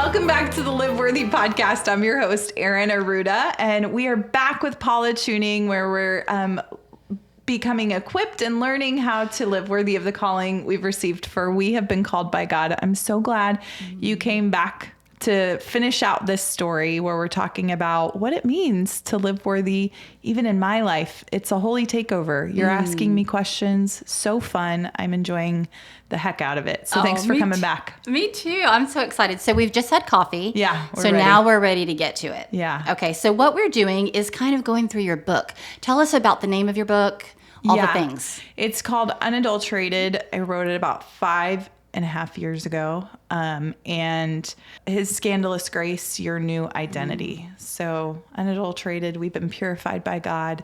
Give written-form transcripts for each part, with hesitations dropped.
Welcome back to the Live Worthy podcast. I'm your host, Erin Aruda, and we are back with Paula Tuning, where we're becoming equipped and learning how to live worthy of the calling we've received, for we have been called by God. I'm so glad you came back to finish out this story where we're talking about what it means to live worthy, even in my life. It's a holy takeover. You're asking me questions. So fun. I'm enjoying the heck out of it. So thanks for coming back. Me too. I'm so excited. So we've just had coffee. Yeah. So now we're ready to get to it. Yeah. Okay. So what we're doing is kind of going through your book. Tell us about the name of your book, all the things. It's called Unadulterated. I wrote it about 5.5 years ago. And His Scandalous Grace, Your New Identity. So Unadulterated, we've been purified by God.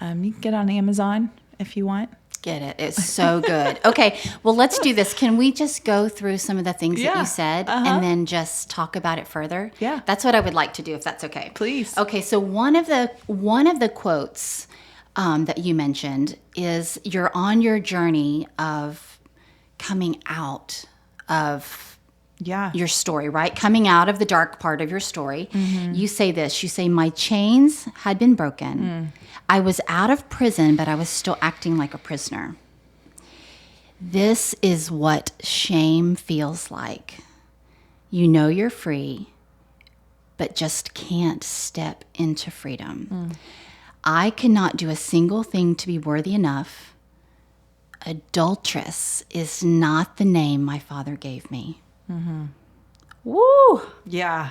You can get on Amazon if you want. Get it. It's so good. Okay. Well, let's do this. Can we just go through some of the things that you said and then just talk about it further? Yeah. That's what I would like to do, if that's okay. Please. Okay. So one of the quotes that you mentioned is, you're on your journey of coming out of your story, right? Coming out of the dark part of your story. Mm-hmm. You say this, you say, my chains had been broken. I was out of prison, but I was still acting like a prisoner. This is what shame feels like. You know you're free, but just can't step into freedom. I cannot do a single thing to be worthy enough. Adulteress is not the name my father gave me. Mm-hmm. Woo! Yeah.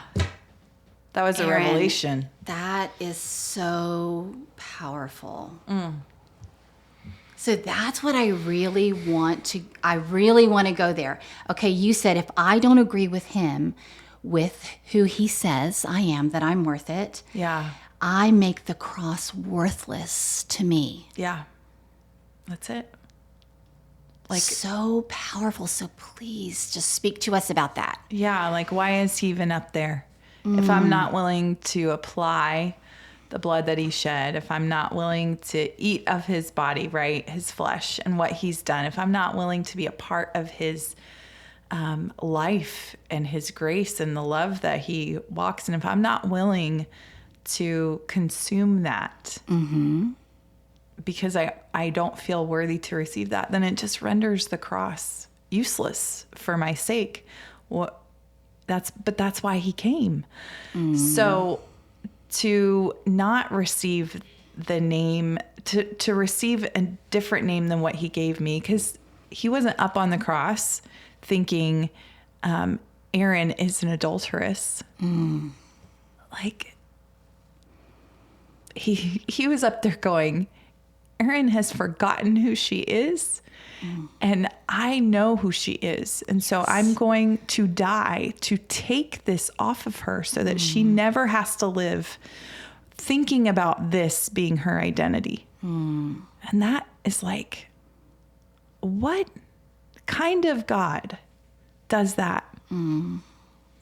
That was a Erin, revelation. That is so powerful. So that's what I really want to go there. Okay, you said, if I don't agree with him, with who he says I am, that I'm worth it. Yeah. I make the cross worthless to me. Yeah. That's it. Like, so powerful. So please just speak to us about that. Yeah. Like, why is he even up there? If I'm not willing to apply the blood that he shed, if I'm not willing to eat of his body, right, his flesh and what he's done, if I'm not willing to be a part of his life and his grace and the love that he walks in, if I'm not willing to consume that because I don't feel worthy to receive that, then it just renders the cross useless for my sake. That's why he came. So to not receive the name, to receive a different name than what he gave me, because he wasn't up on the cross thinking, Erin is an adulteress. Like, he was up there going, Erin has forgotten who she is. And I know who she is. And so I'm going to die to take this off of her so that she never has to live thinking about this being her identity. And that is like, what kind of God does that?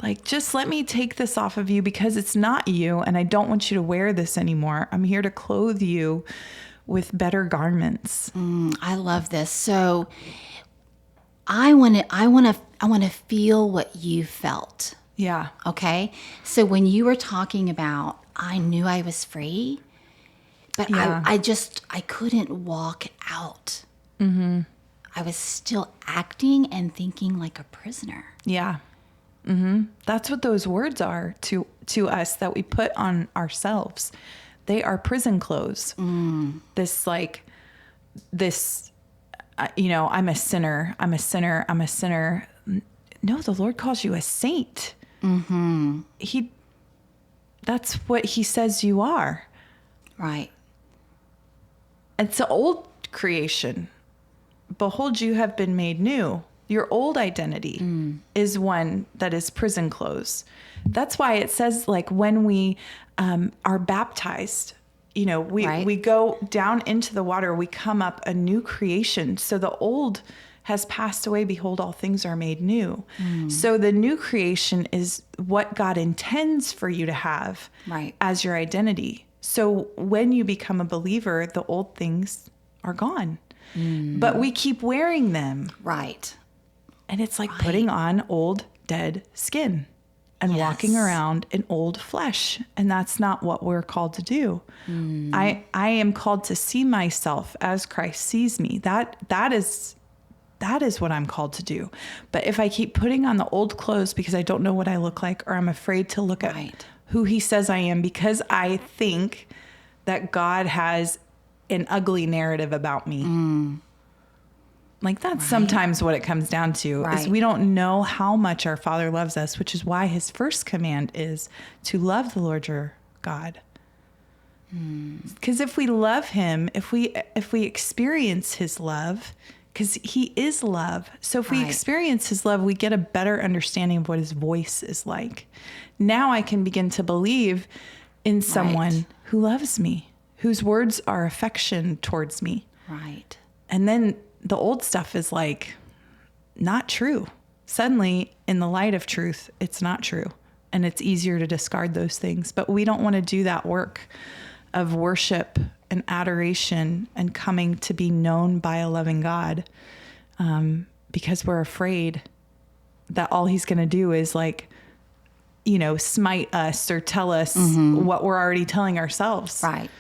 Like, just let me take this off of you because it's not you. And I don't want you to wear this anymore. I'm here to clothe you with better garments. I love this. So I want to feel what you felt. Yeah. Okay. So when you were talking about, I knew I was free, but I couldn't walk out. I was still acting and thinking like a prisoner. Yeah. That's what those words are to us that we put on ourselves. They are prison clothes. This, I'm a sinner. I'm a sinner. I'm a sinner. No, the Lord calls you a saint. That's what he says you are. Right. It's an old creation. Behold, you have been made new. Your old identity is one that is prison clothes. That's why it says, like, when we are baptized, we go down into the water, we come up a new creation. So the old has passed away. Behold, all things are made new. So the new creation is what God intends for you to have as your identity. So when you become a believer, the old things are gone, but we keep wearing them. Right. And it's like putting on old, dead skin. and walking around in old flesh. And that's not what we're called to do. I am called to see myself as Christ sees me. That is what I'm called to do. But if I keep putting on the old clothes because I don't know what I look like, or I'm afraid to look at who he says I am because I think that God has an ugly narrative about me. Like that's sometimes what it comes down to is we don't know how much our Father loves us, which is why his first command is to love the Lord your God. Because if we love him, if we experience his love, because he is love. So if we experience his love, we get a better understanding of what his voice is like. Now I can begin to believe in someone who loves me, whose words are affection towards me. Right. And then the old stuff is like not true. Suddenly, in the light of truth, it's not true. And it's easier to discard those things. But we don't want to do that work of worship and adoration and coming to be known by a loving God, because we're afraid that all he's going to do is like, smite us or tell us what we're already telling ourselves. Right.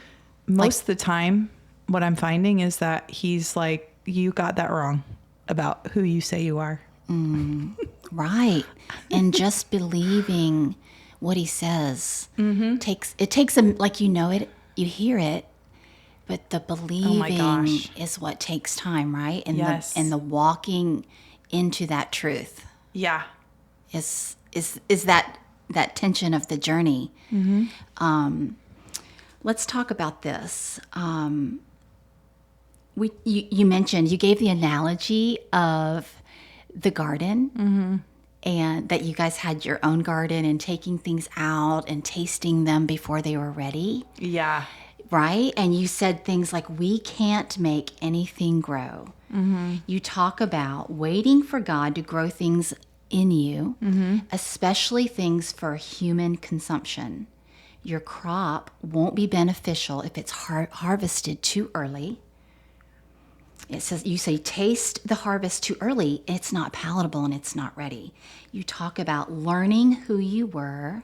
Most of the time, what I'm finding is that he's like, you got that wrong about who you say you are. Right. And just believing what he says takes a, like, it, you hear it, but the believing is what takes time, right? And the walking into that truth. Yeah. Is that tension of the journey. Let's talk about this. You mentioned, you gave the analogy of the garden and that you guys had your own garden and taking things out and tasting them before they were ready. Yeah. Right? And you said things like, we can't make anything grow. You talk about waiting for God to grow things in you, especially things for human consumption. Your crop won't be beneficial if it's harvested too early. It says, you say, taste the harvest too early, it's not palatable and it's not ready. You talk about learning who you were,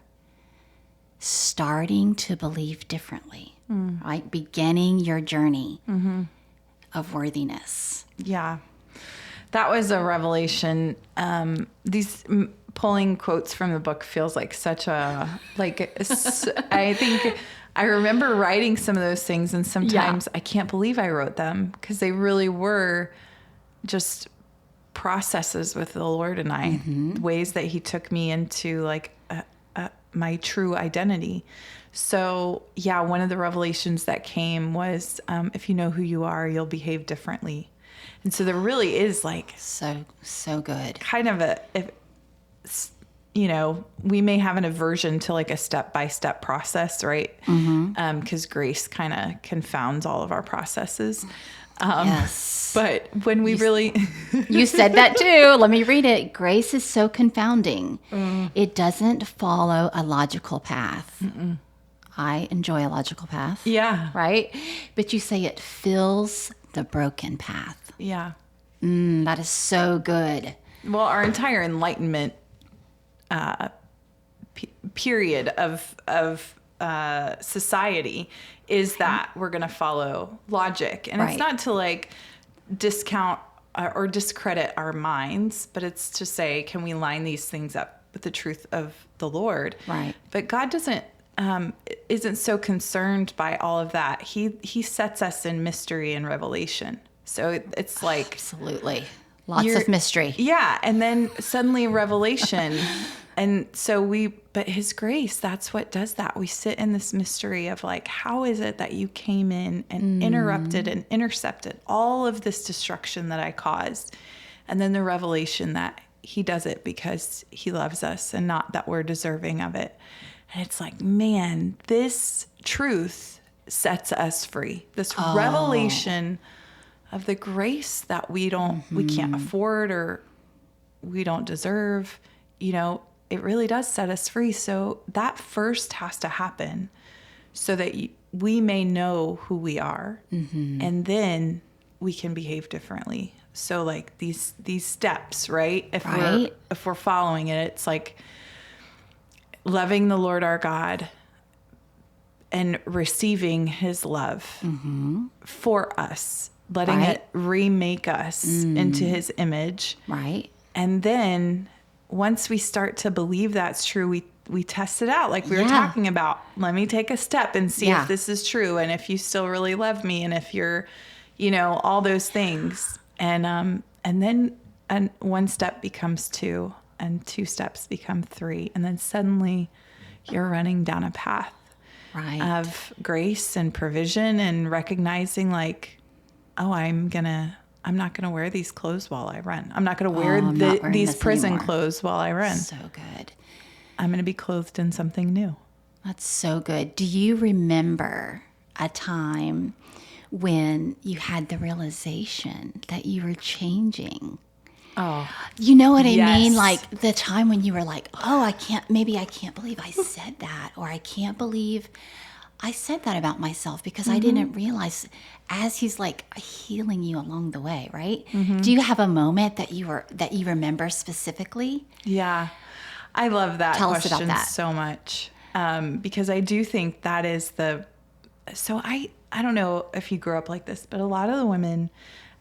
starting to believe differently, right? Beginning your journey of worthiness. Yeah. That was a revelation. These pulling quotes from the book feels like such a, I think I remember writing some of those things, and sometimes I can't believe I wrote them because they really were just processes with the Lord and I, ways that he took me into like my true identity. So yeah, one of the revelations that came was, if you know who you are, you'll behave differently. And so there really is like so good. Kind of we may have an aversion to like a step-by-step process, right? Because grace kind of confounds all of our processes. Yes. But when we you said that too. Let me read it. Grace is so confounding. It doesn't follow a logical path. I enjoy a logical path. Yeah. Right? But you say it fills the broken path. Yeah. That is so good. Well, our entire Enlightenment period of society is that we're going to follow logic. And it's not to like discount or discredit our minds, but it's to say, can we line these things up with the truth of the Lord? Right. But God isn't so concerned by all of that. He sets us in mystery and revelation. So it's like... Absolutely. Lots of mystery. Yeah. And then suddenly revelation. And so but his grace, that's what does that. We sit in this mystery of like, how is it that you came in and interrupted and intercepted all of this destruction that I caused? And then the revelation that he does it because he loves us and not that we're deserving of it. And it's like, man, this truth sets us free. This revelation of the grace that we can't afford or we don't deserve, it really does set us free. So that first has to happen so that we may know who we are, and then we can behave differently. So like these steps, right? If we're following it, it's like loving the Lord our God and receiving his love for us, letting it remake us into his image. Right. And then once we start to believe that's true, we test it out. Like we were talking about, let me take a step and see if this is true. And if you still really love me, and if you're, all those things. And then one step becomes two, and two steps become three. And then suddenly you're running down a path of grace and provision, and recognizing like, oh, I'm not going to wear these clothes while I run. I'm not going to wear these prison clothes while I run. So good. I'm going to be clothed in something new. That's so good. Do you remember a time when you had the realization that you were changing? Oh, you know what I mean? Like the time when you were like, oh, I can't believe I said that, or I can't believe I said that about myself, because I didn't realize, as he's like healing you along the way, right? Do you have a moment that you remember specifically? Yeah. I love that Tell us about question that. so much. Because I do think that is so I don't know if you grew up like this, but a lot of the women,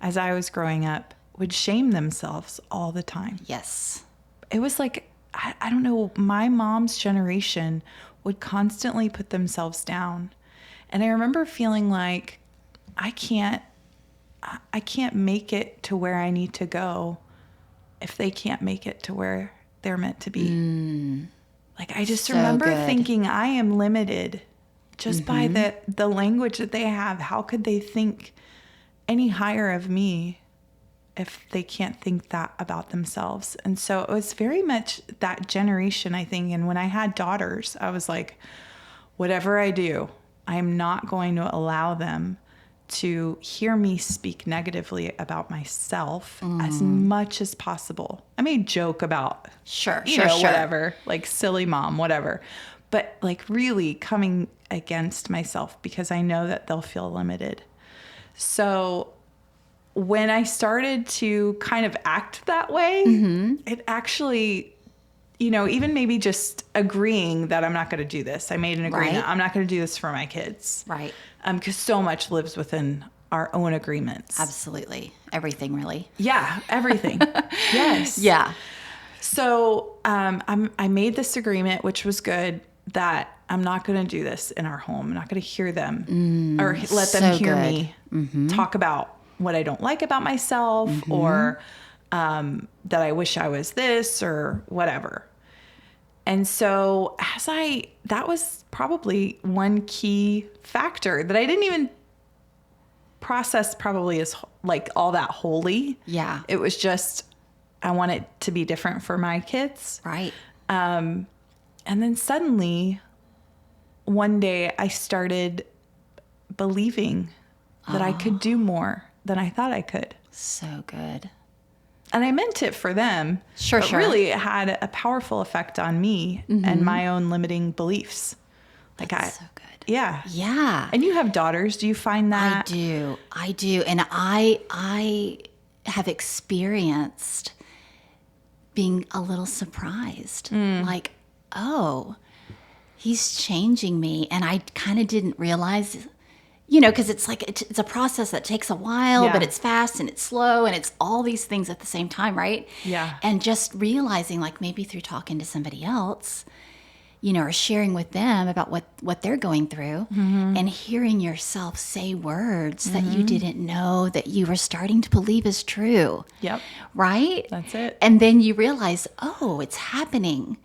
as I was growing up, would shame themselves all the time. Yes. It was like, I don't know, my mom's generation would constantly put themselves down. And I remember feeling like I can't make it to where I need to go if they can't make it to where they're meant to be. Like I just remember thinking I am limited just by the language that they have. How could they think any higher of me if they can't think that about themselves? And so it was very much that generation, I think. And when I had daughters, I was like, whatever I do, I'm not going to allow them to hear me speak negatively about myself as much as possible. I may joke about, sure, whatever, like silly mom, whatever, but like really coming against myself because I know that they'll feel limited. So when I started to kind of act that way, it actually, even maybe just agreeing that I'm not going to do this. I made an agreement. Right. I'm not going to do this for my kids. Right. Because so much lives within our own agreements. Absolutely. Everything, really. Yeah, everything. Yes. Yeah. So I made this agreement, which was good, that I'm not going to do this in our home. I'm not going to hear them or let them hear me talk about what I don't like about myself or that I wish I was this or whatever. And so that was probably one key factor that I didn't even process probably as like all that holy. Yeah. It was just, I want it to be different for my kids. Right. And then suddenly one day I started believing that I could do more than I thought I could. So good. And I meant it for them. Sure. Really, it had a powerful effect on me and my own limiting beliefs. That's so good. Yeah. Yeah. And you have daughters. Do you find that? I do. And I have experienced being a little surprised. Like, oh, he's changing me. And I kind of didn't realize, because it's like, it's a process that takes a while, but it's fast and it's slow and it's all these things at the same time, right? Yeah. And just realizing, like maybe through talking to somebody else, or sharing with them about what they're going through and hearing yourself say words that you didn't know that you were starting to believe is true. Yep. Right? That's it. And then you realize, oh, it's happening.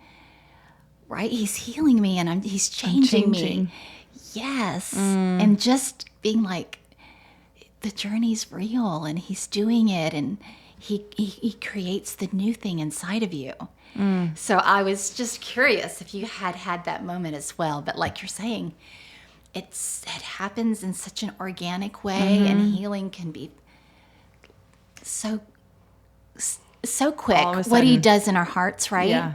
Right? He's healing me and he's changing me. Yes. And just being like, the journey's real and he's doing it and he creates the new thing inside of you. So I was just curious if you had that moment as well. But like you're saying, it happens in such an organic way and healing can be so quick. What he does in our hearts, right?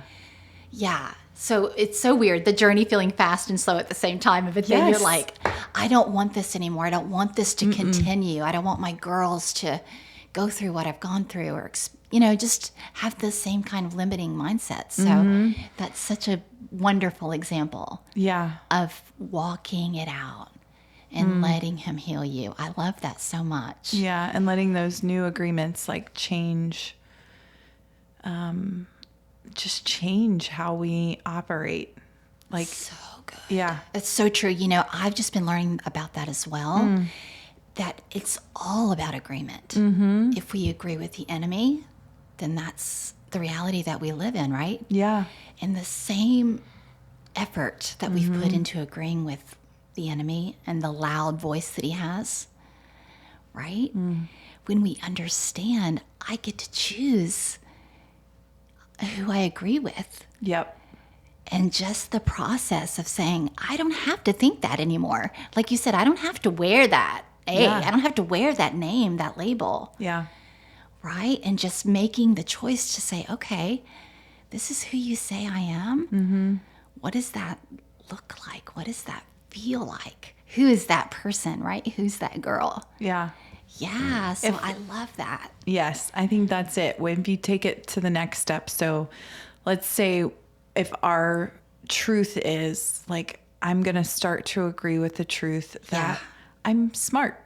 Yeah. So it's so weird, the journey feeling fast and slow at the same time. But then you're like, I don't want this anymore. I don't want this to continue. I don't want my girls to go through what I've gone through, or, just have the same kind of limiting mindset. So that's such a wonderful example of walking it out and letting him heal you. I love that so much. Yeah. And letting those new agreements just change how we operate. So good. Yeah. That's so true. I've just been learning about that as well, that it's all about agreement. If we agree with the enemy, then that's the reality that we live in, right? Yeah. And the same effort that we've put into agreeing with the enemy and the loud voice that he has, right? When we understand, I get to choose who I agree with. Yep. And just the process of saying, I don't have to think that anymore. Like you said, I don't have to wear that I don't have to wear that name, that label. Yeah. Right? And just making the choice to say, okay, this is who you say I am. What does that look like? What does that feel like? Who is that person, right? Who's that girl? Yeah. Yeah. So I love that. Yes. I think that's it. When you take it to the next step. So let's say if our truth is I'm going to start to agree with the truth that I'm smart,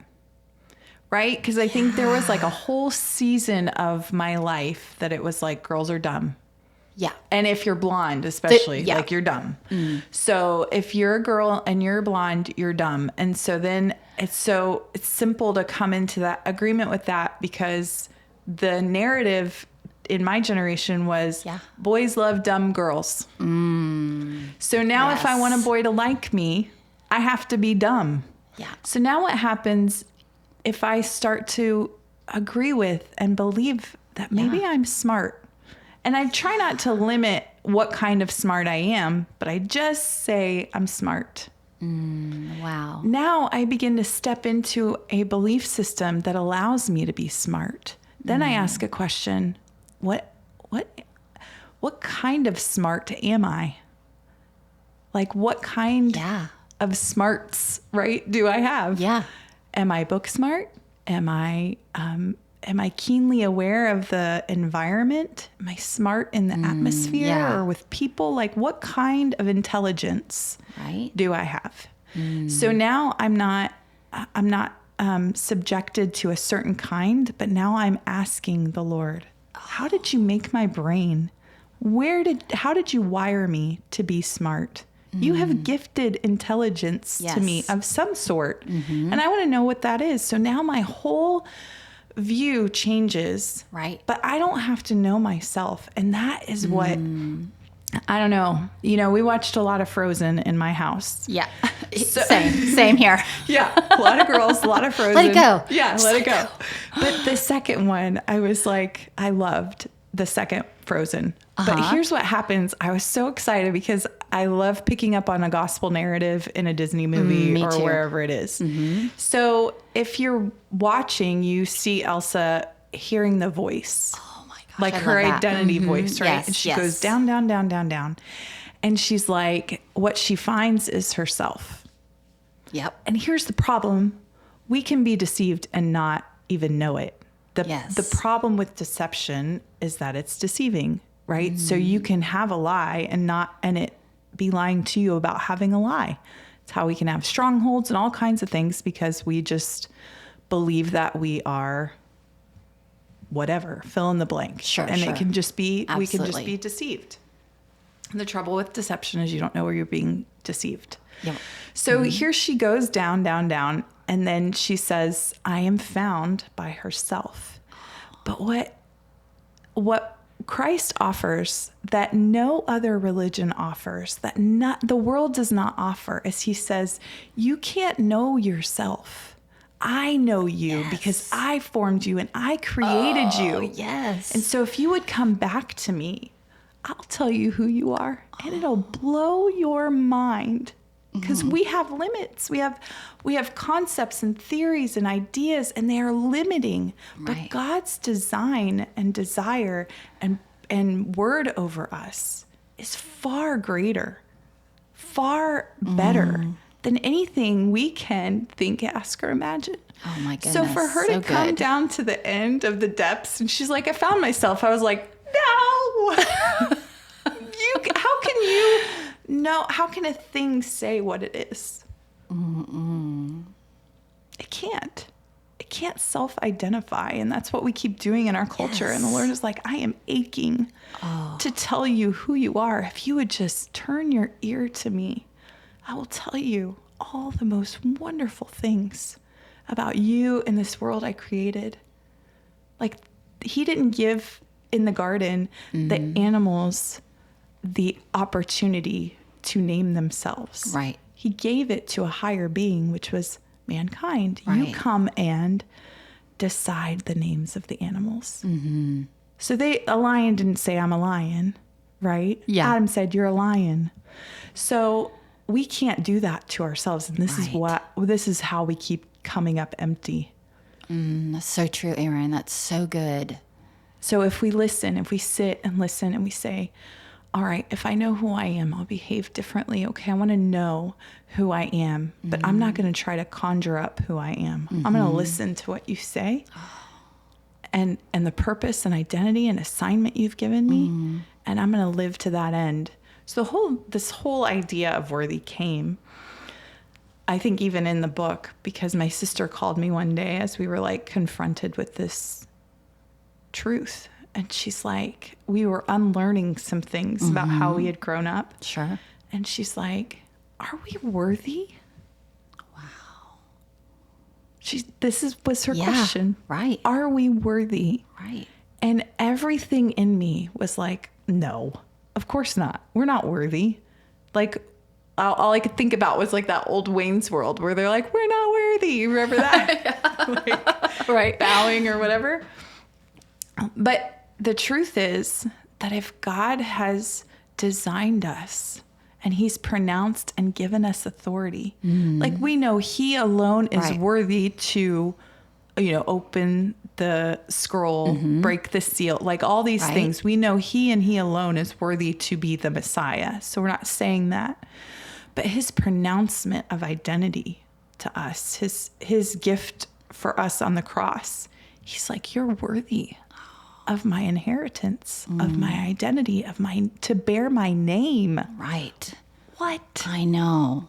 right? Because I think there was a whole season of my life that it was girls are dumb. Yeah. And if you're blonde, especially, you're dumb. So if you're a girl and you're blonde, you're dumb. And so then it's simple to come into that agreement with that, because the narrative in my generation was boys love dumb girls. So now if I want a boy to like me, I have to be dumb. Yeah. So now what happens if I start to agree with and believe that maybe I'm smart? And I try not to limit what kind of smart I am, but I just say I'm smart. Wow. Now I begin to step into a belief system that allows me to be smart. Then I ask a question, what kind of smart am I? What kind of smarts, right, do I have? Yeah. Am I book smart? Am I keenly aware of the environment? Am I smart in the atmosphere or with people? What kind of intelligence do I have? So now I'm not subjected to a certain kind, but now I'm asking the Lord, how did you make my brain? How did you wire me to be smart? You have gifted intelligence to me of some sort. And I want to know what that is. So now my whole view changes. Right. But I don't have to know myself. And that is what, I don't know. We watched a lot of Frozen in my house. Yeah. Same here. Yeah. A lot of girls, a lot of Frozen. Let it go. Yeah. Let it go. But the second one, I was I loved the second Frozen. But here's what happens. I was so excited because I love picking up on a gospel narrative in a Disney movie or wherever it is. So if you're watching, you see Elsa hearing the voice. Oh my gosh. Her identity voice, right? Yes, and she goes down, down, down, down, down. And she's what she finds is herself. Yep. And here's the problem. We can be deceived and not even know it. The problem with deception is that it's deceiving, right? So you can have a lie and it be lying to you about having a lie. It's how we can have strongholds and all kinds of things because we just believe that we are whatever, fill in the blank. Sure. It can just be, Absolutely. we can just be deceived. And the trouble with deception is you don't know where you're being deceived. Yep. So here she goes down, down, down. And then she says, I am found by herself. But what Christ offers that no other religion offers, that the world does not offer, is he says, you can't know yourself. I know you because I formed you and I created you. Yes. And so if you would come back to me, I'll tell you who you are and it'll blow your mind. Because we have limits. We have concepts and theories and ideas, and they are limiting. Right. But God's design and desire and word over us is far greater, far better than anything we can think, ask, or imagine. Oh my goodness. So for her to come down to the end of the depths, and she's like, I found myself. I was like, no. How can a thing say what it is? It can't. It can't self-identify. And that's what we keep doing in our culture. Yes. And the Lord is like, I am aching to tell you who you are. If you would just turn your ear to me, I will tell you all the most wonderful things about you and this world I created. Like, he didn't give in the garden the animals the opportunity to name themselves. Right. He gave it to a higher being, which was mankind. Right. You come and decide the names of the animals. Mm-hmm. So a lion didn't say, I'm a lion, right? Yeah. Adam said, you're a lion. So we can't do that to ourselves. And this is how we keep coming up empty. That's so true, Erin. That's so good. So if we listen, if we sit and listen and we say, all right, if I know who I am, I'll behave differently. Okay, I want to know who I am, but I'm not going to try to conjure up who I am. I'm going to listen to what you say and the purpose and identity and assignment you've given me, and I'm going to live to that end. So this whole idea of worthy came, I think, even in the book, because my sister called me one day as we were like confronted with this truth. And she's like, we were unlearning some things about how we had grown up. Sure. And she's like, are we worthy? Wow. This was her question. Right. Are we worthy? Right. And everything in me was like, no, of course not. We're not worthy. Like, all I could think about was like that old Wayne's World where they're like, we're not worthy. You remember that? Right. Bowing or whatever. But the truth is that if God has designed us and he's pronounced and given us authority, like we know he alone is worthy to, open the scroll, break the seal, like all these things. We know he and he alone is worthy to be the Messiah. So we're not saying that. But his pronouncement of identity to us, his gift for us on the cross, he's like, you're worthy of my inheritance, of my identity, to bear my name. Right. What? I know.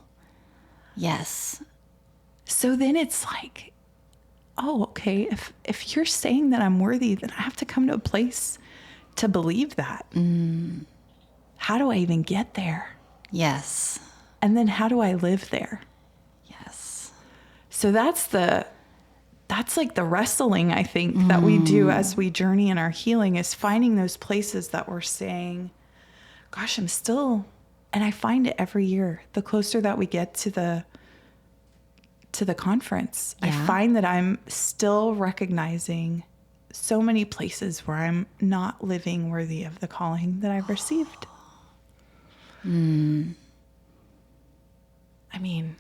Yes. So then it's like, oh, okay, if you're saying that I'm worthy, then I have to come to a place to believe that. How do I even get there? Yes. And then how do I live there? Yes. So that's like the wrestling, I think, that we do as we journey in our healing, is finding those places that we're saying, gosh, I'm still, and I find it every year, the closer that we get to the conference, I find that I'm still recognizing so many places where I'm not living worthy of the calling that I've received. I mean,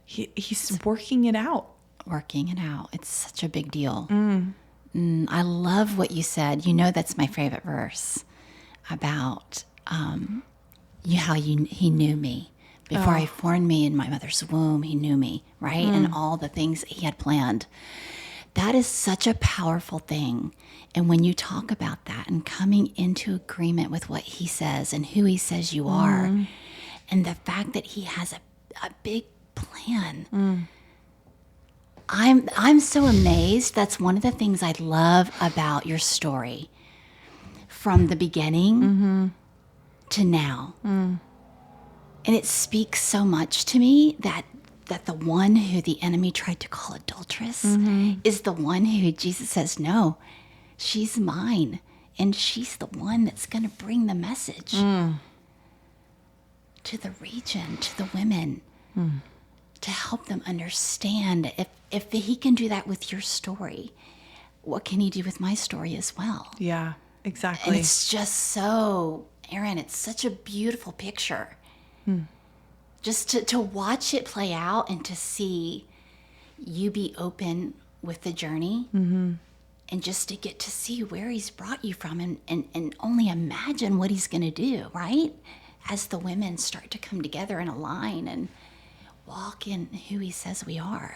he's working it out. Working it out. It's such a big deal. I love what you said. That's my favorite verse about how he knew me. Before I formed me in my mother's womb, he knew me, right? And all the things he had planned. That is such a powerful thing. And when you talk about that and coming into agreement with what he says and who he says you are, and the fact that he has a big plan, I'm so amazed. That's one of the things I love about your story from the beginning to now. And it speaks so much to me that the one who the enemy tried to call adulteress is the one who Jesus says, no, she's mine. And she's the one that's going to bring the message to the region, to the women, to help them understand. If he can do that with your story, what can he do with my story as well? Yeah, exactly. And it's just so, Erin, it's such a beautiful picture. Just to watch it play out and to see you be open with the journey and just to get to see where he's brought you from and only imagine what he's going to do, right? As the women start to come together and align and walk in who he says we are.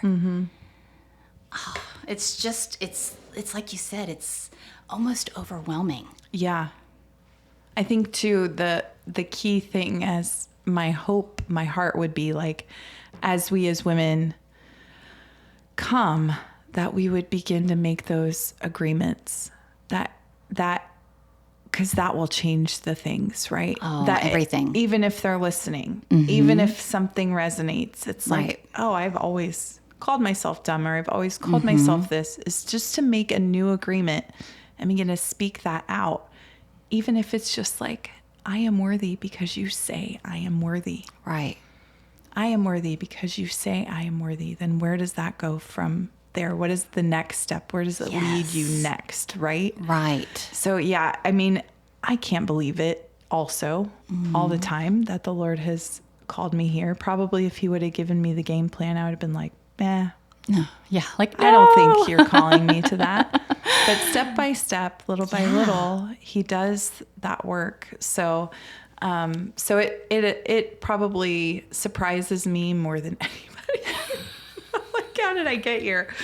Oh, it's just, it's like you said, it's almost overwhelming. Yeah. I think too, the key thing, as my hope, my heart would be like, as we as women come, that we would begin to make those agreements, that because that will change the things, right? Oh, that everything. Even if they're listening, even if something resonates, it's Right. like, oh, I've always called myself dumb, or I've always called myself this. Is just to make a new agreement and begin to speak that out. Even if it's just like, I am worthy because you say I am worthy. Right. I am worthy because you say I am worthy. Then where does that go from there? What is the next step? Where does it lead you next? Right? Right. So yeah, I mean, I can't believe it also all the time that the Lord has called me here. Probably if he would have given me the game plan, I would have been like, No. Yeah. Like, I don't think you're calling me to that. But step by step, little by little, he does that work. So, so it probably surprises me more than anybody. Like, how did I get here?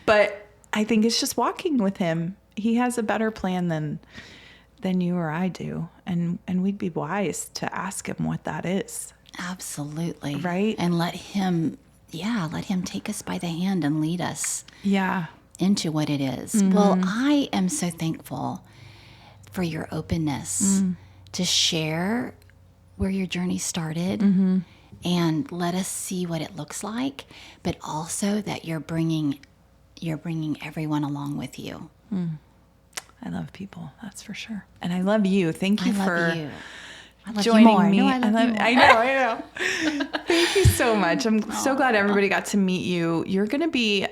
But I think it's just walking with him. He has a better plan than you or I do. And we'd be wise to ask him what that is. Absolutely. Right? And let him take us by the hand and lead us into what it is. Well, I am so thankful for your openness to share where your journey started and let us see what it looks like, but also that you're bringing everyone along with you. I love people, that's for sure. And I love you. Thank you for joining me. I know. Thank you so much. I'm so glad everybody got to meet you. You're going to be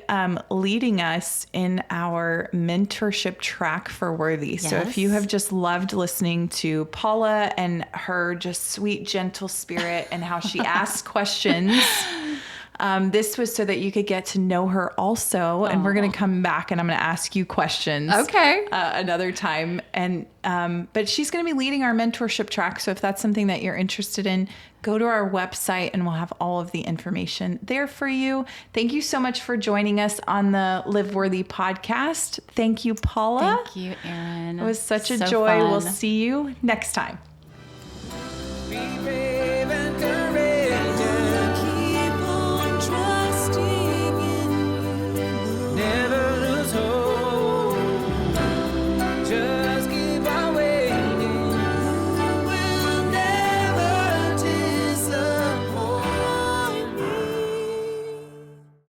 leading us in our mentorship track for Worthy. Yes. So if you have just loved listening to Paula and her just sweet, gentle spirit and how she asks questions, this was so that you could get to know her also. And we're going to come back and I'm going to ask you questions. Okay. Another time. And, but she's going to be leading our mentorship track. So if that's something that you're interested in, go to our website and we'll have all of the information there for you. Thank you so much for joining us on the Live Worthy podcast. Thank you, Paula. Thank you, Erin. It was such a So joy. fun. We'll see you next time.